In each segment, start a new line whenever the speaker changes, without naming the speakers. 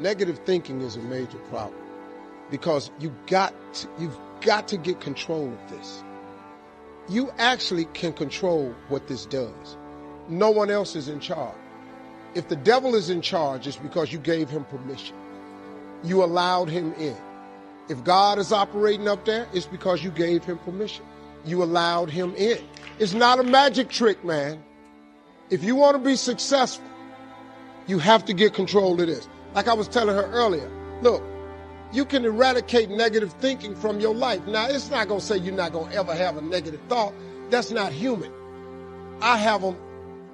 Negative thinking is a major problem because you've got to get control of this. You actually can control what this does. No one else is in charge. If the devil is in charge, it's because you gave him permission. You allowed him in. If God is operating up there, it's because you gave him permission. You allowed him in. It's not a magic trick, man. If you want to be successful, you have to get control of this. Like I was telling her earlier, look, you can eradicate negative thinking from your life. Now, it's not going to say you're not going to ever have a negative thought. That's not human. I have them,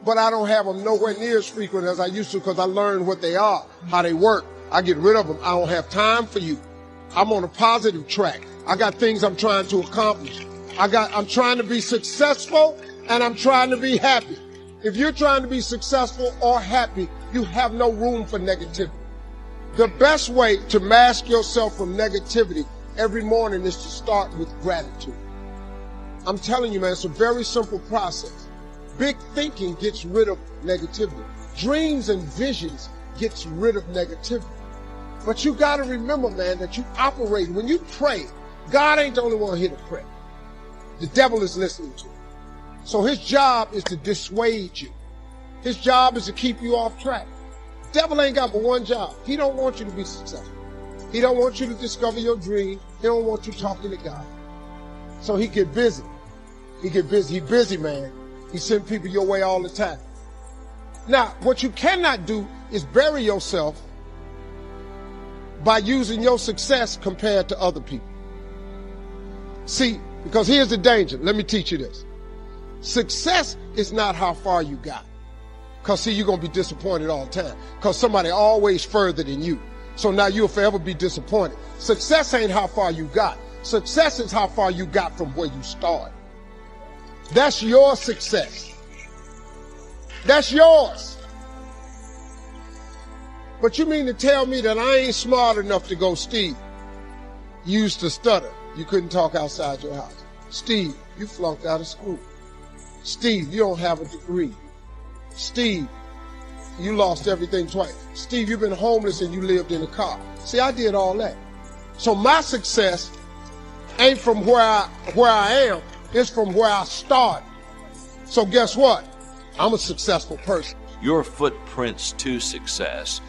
but I don't have them nowhere near as frequent as I used to because I learned what they are, how they work. I get rid of them. I don't have time for you. I'm on a positive track. I got things I'm trying to accomplish. I'm trying to be successful and I'm trying to be happy. If you're trying to be successful or happy, you have no room for negativity. The best way to mask yourself from negativity every morning is to start with gratitude. I'm telling you, man, it's a very simple process. Big thinking gets rid of negativity. Dreams and visions gets rid of negativity. But you got to remember, man, that you operate. When you pray, God ain't the only one here to pray. The devil is listening to you. So his job is to dissuade you. His job is to keep you off track. The devil ain't got but one job. He don't want you to be successful. He don't want you to discover your dream. He don't want you talking to God. So he get busy. He busy, man. He send people your way all the time. Now, what you cannot do is bury yourself by using your success compared to other people. See, because here's the danger. Let me teach you this. Success is not how far you got. Because, see, you're going to be disappointed all the time. Because somebody always further than you. So now you'll forever be disappointed. Success ain't how far you got. Success is how far you got from where you started. That's your success. That's yours. But you mean to tell me that I ain't smart enough to go, Steve? You used to stutter. You couldn't talk outside your house. Steve, you flunked out of school. Steve, you don't have a degree. Steve, you lost everything twice. Steve, you've been homeless and you lived in a car. See, I did all that. So my success ain't from where I am. It's from where I started. So guess what? I'm a successful person.
Your footprints to success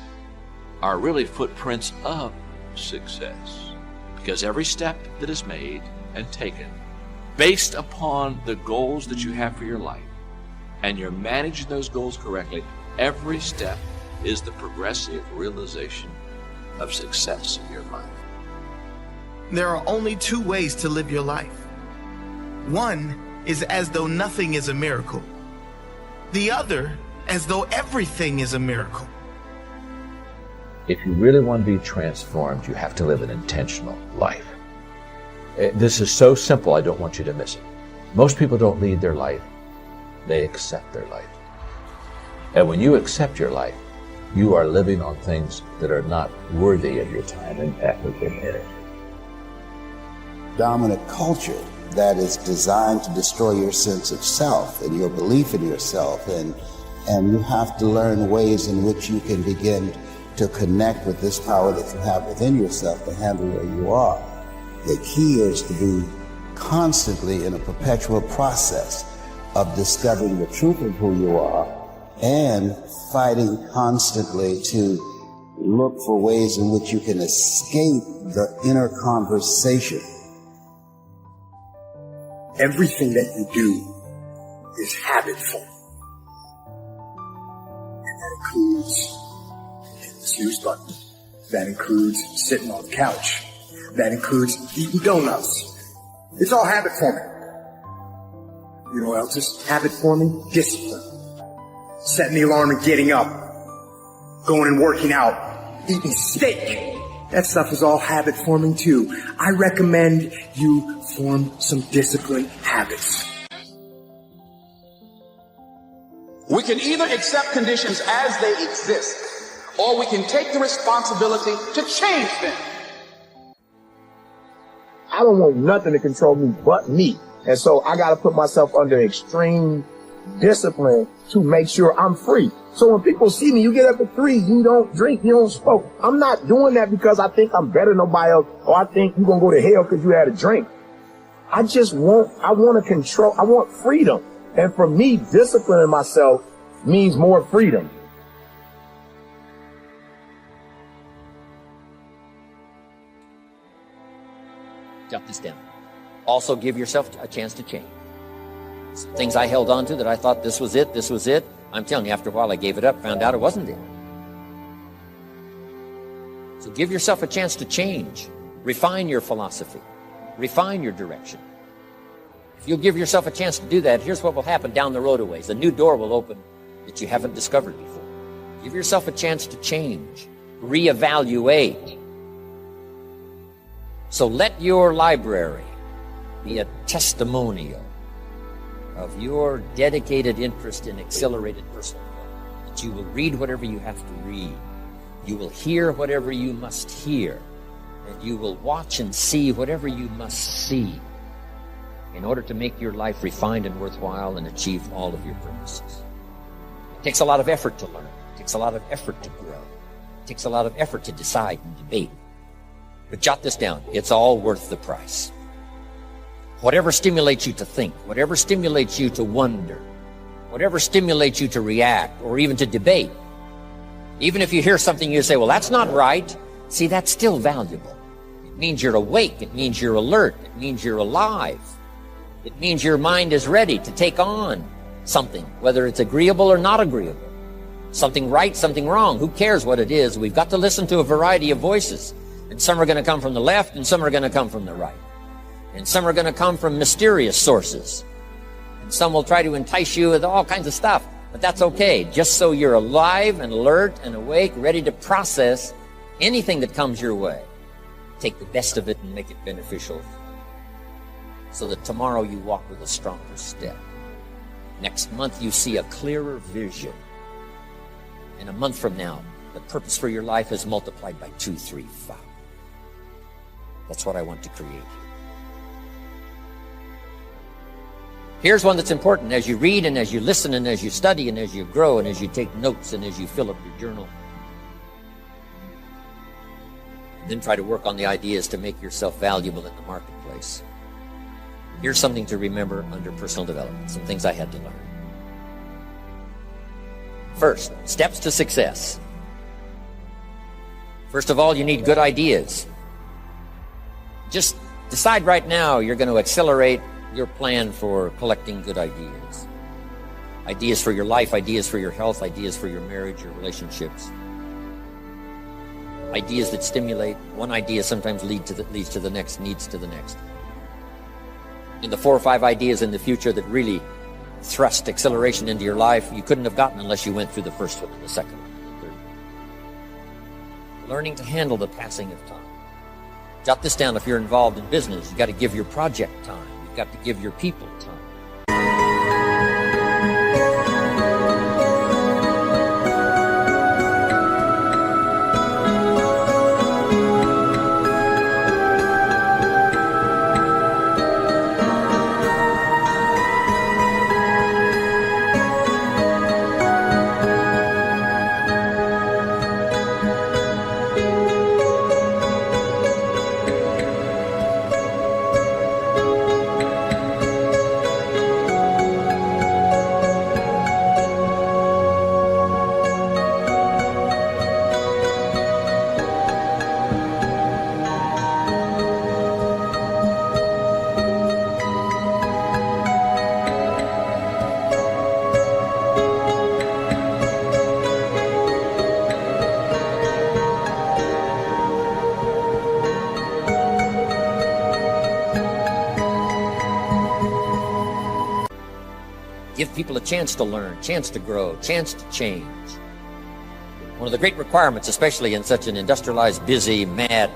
are really footprints of success. Because every step that is made and taken based upon the goals that you have for your life, and you're managing those goals correctly, every step is the progressive realization of success in your life.
There are only two ways to live your life. One is as though nothing is a miracle. The other, as though everything is a miracle.
If you really want to be transformed, you have to live an intentional life. This is so simple, I don't want you to miss it. Most people don't lead their life, they accept their life. And when you accept your life, you are living on things that are not worthy of your time and effort and energy.
Dominant culture that is designed to destroy your sense of self and your belief in yourself, and you have to learn ways in which you can begin to connect with this power that you have within yourself to handle where you are. The key is to be constantly in a perpetual process of discovering the truth of who you are and fighting constantly to look for ways in which you can escape the inner conversation.
Everything that you do is habit form. And that includes hitting the snooze button. That includes sitting on the couch. That includes eating donuts. It's all habit forming. You know what else is habit forming? Discipline. Setting the alarm and getting up. Going and working out. Eating steak. That stuff is all habit forming too. I recommend you form some disciplined habits.
We can either accept conditions as they exist, or we can take the responsibility to change them.
I don't want nothing to control me but me. And so I got to put myself under extreme discipline to make sure I'm free. So when people see me, you get up at 3, you don't drink, you don't smoke. I'm not doing that because I think I'm better than nobody else, or I think you're going to go to hell because you had a drink. I want to control, I want freedom. And for me, disciplining myself means more freedom.
Jot this down. Also give yourself a chance to change. Some things I held on to that I thought this was it. I'm telling you, after a while I gave it up, found out it wasn't it. So give yourself a chance to change. Refine your philosophy. Refine your direction. If you'll give yourself a chance to do that, here's what will happen down the road a ways. A new door will open that you haven't discovered before. Give yourself a chance to change. Reevaluate. So let your library be a testimonial of your dedicated interest in accelerated personal development. That you will read whatever you have to read. You will hear whatever you must hear. And you will watch and see whatever you must see in order to make your life refined and worthwhile and achieve all of your purposes. It takes a lot of effort to learn. It takes a lot of effort to grow. It takes a lot of effort to decide and debate. But jot this down. It's all worth the price. Whatever stimulates you to think, whatever stimulates you to wonder, whatever stimulates you to react or even to debate, even if you hear something you say, well, that's not right, see, that's still valuable. It means you're awake. It means you're alert. It means you're alive. It means your mind is ready to take on something, whether it's agreeable or not agreeable. Something right, something wrong. Who cares what it is? We've got to listen to a variety of voices. And some are going to come from the left and some are going to come from the right. And some are going to come from mysterious sources. And some will try to entice you with all kinds of stuff. But that's okay, just so you're alive and alert and awake, ready to process anything that comes your way. Take the best of it and make it beneficial so that tomorrow you walk with a stronger step. Next month you see a clearer vision. And a month from now, the purpose for your life is multiplied by 2, 3, 5. That's what I want to create here. Here's one that's important. As you read and as you listen and as you study and as you grow and as you take notes and as you fill up your journal, then try to work on the ideas to make yourself valuable in the marketplace. Here's something to remember under personal development, some things I had to learn. First, steps to success. First of all, you need good ideas. Just decide right now you're going to accelerate your plan for collecting good ideas. Ideas for your life, ideas for your health, ideas for your marriage, your relationships. Ideas that stimulate. One idea sometimes leads to the next, needs to the next. And the 4 or 5 ideas in the future that really thrust acceleration into your life, you couldn't have gotten unless you went through the first one and the second one and the third one. Learning to handle the passing of time. Jot this down if you're involved in business. You've got to give your project time. You've got to give your people time. Give people a chance to learn, chance to grow, chance to change. One of the great requirements, especially in such an industrialized, busy, mad,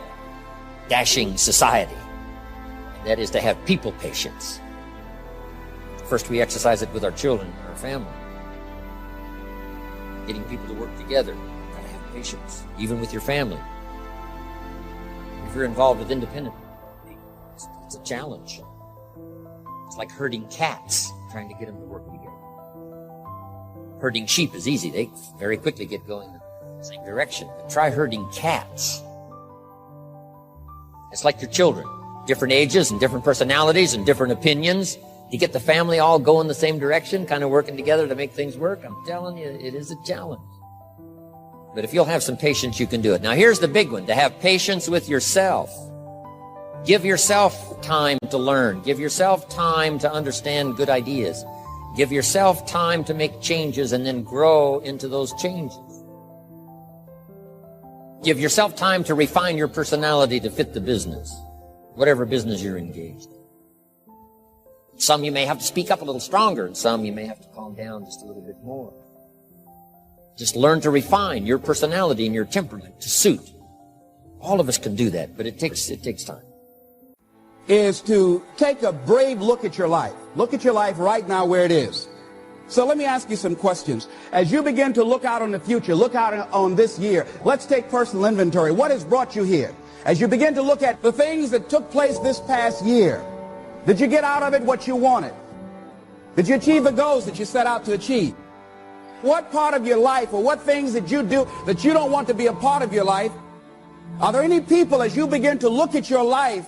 dashing society, that is to have people patience. First, we exercise it with our children and our family. Getting people to work together, gotta have patience, even with your family. If you're involved with independent people, it's a challenge. It's like herding cats, trying to get them to work together. Herding sheep is easy. They very quickly get going in the same direction. But try herding cats. It's like your children. Different ages and different personalities and different opinions. You get the family all going the same direction, kind of working together to make things work. I'm telling you, it is a challenge. But if you'll have some patience, you can do it. Now, here's the big one, to have patience with yourself. Give yourself time to learn. Give yourself time to understand good ideas. Give yourself time to make changes and then grow into those changes. Give yourself time to refine your personality to fit the business, whatever business you're engaged in. Some you may have to speak up a little stronger, and some you may have to calm down just a little bit more. Just learn to refine your personality and your temperament to suit. All of us can do that, but it takes time.
Is to take a brave look at your life. Look at your life right now where it is. So let me ask you some questions. As you begin to look out on the future, look out on this year, let's take personal inventory. What has brought you here? As you begin to look at the things that took place this past year, did you get out of it what you wanted? Did you achieve the goals that you set out to achieve? What part of your life or what things did you do that you don't want to be a part of your life? Are there any people, as you begin to look at your life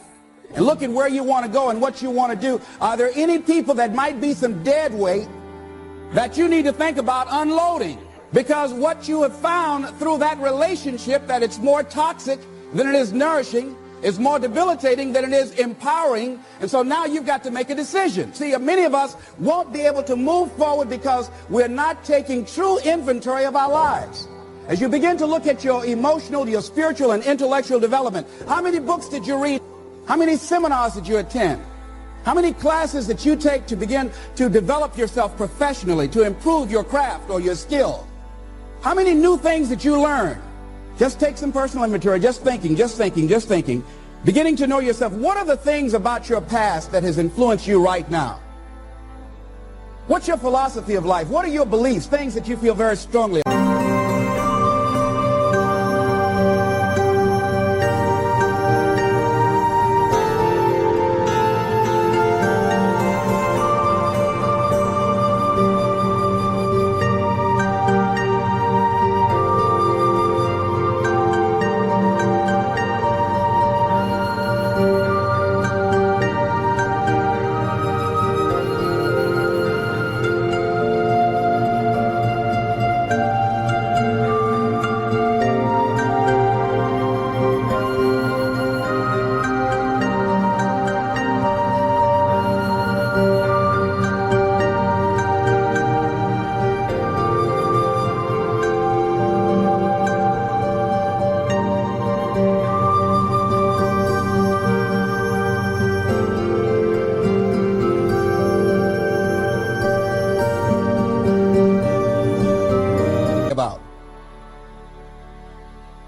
and look at where you want to go and what you want to do, are there any people that might be some dead weight that you need to think about unloading? Because what you have found through that relationship, that it's more toxic than it is nourishing, is more debilitating than it is empowering, and so now you've got to make a decision. See, many of us won't be able to move forward because we're not taking true inventory of our lives. As you begin to look at your emotional, your spiritual, and intellectual development, how many books did you read? How many seminars did you attend? How many classes did you take to begin to develop yourself professionally, to improve your craft or your skill? How many new things did you learn? Just take some personal inventory, just thinking. Beginning to know yourself. What are the things about your past that has influenced you right now? What's your philosophy of life? What are your beliefs, things that you feel very strongly about?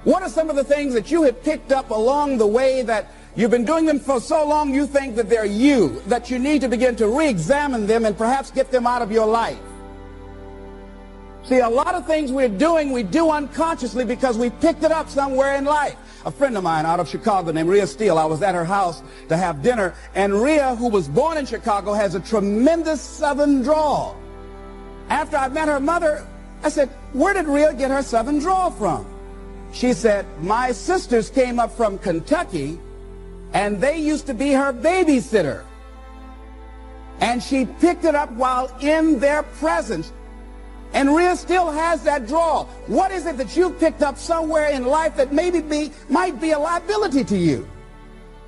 What are some of the things that you have picked up along the way that you've been doing them for so long you think that they're you, that you need to begin to re-examine them and perhaps get them out of your life? See, a lot of things we're doing, we do unconsciously because we picked it up somewhere in life. A friend of mine out of Chicago named Rhea Steele, I was at her house to have dinner, and Rhea, who was born in Chicago, has a tremendous Southern drawl. After I met her mother, I said, where did Rhea get her Southern drawl from? She said, my sisters came up from Kentucky, and they used to be her babysitter. And she picked it up while in their presence. And Rhea still has that drawl. What is it that you picked up somewhere in life that might be a liability to you?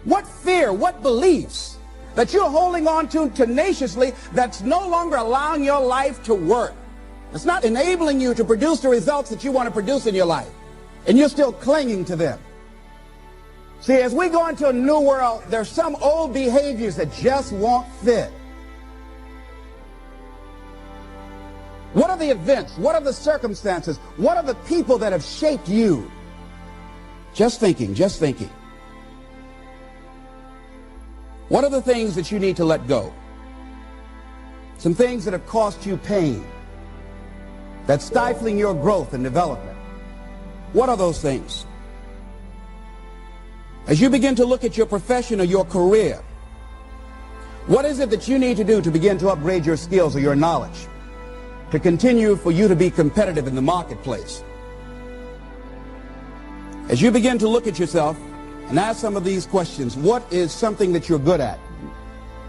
What fear, what beliefs that you're holding on to tenaciously that's no longer allowing your life to work? It's not enabling you to produce the results that you want to produce in your life. And you're still clinging to them. See, as we go into a new world, there's some old behaviors that just won't fit. What are the events? What are the circumstances? What are the people that have shaped you? Just thinking. What are the things that you need to let go? Some things that have cost you pain, that's stifling your growth and development. What are those things? As you begin to look at your profession or your career, what is it that you need to do to begin to upgrade your skills or your knowledge? to continue for you to be competitive in the marketplace. As you begin to look at yourself and ask some of these questions, what is something that you're good at?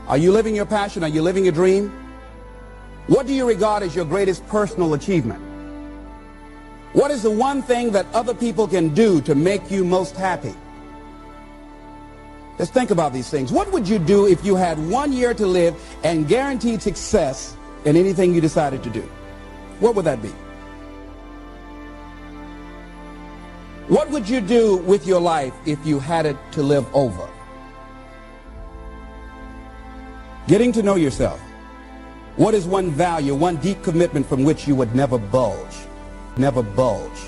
Are you living your passion? Are you living your dream? What do you regard as your greatest personal achievement? What is the one thing that other people can do to make you most happy? Just think about these things. What would you do if you had 1 year to live and guaranteed success in anything you decided to do? What would that be? What would you do with your life if you had it to live over? Getting to know yourself. What is one value, one deep commitment from which you would never budge? Never budge.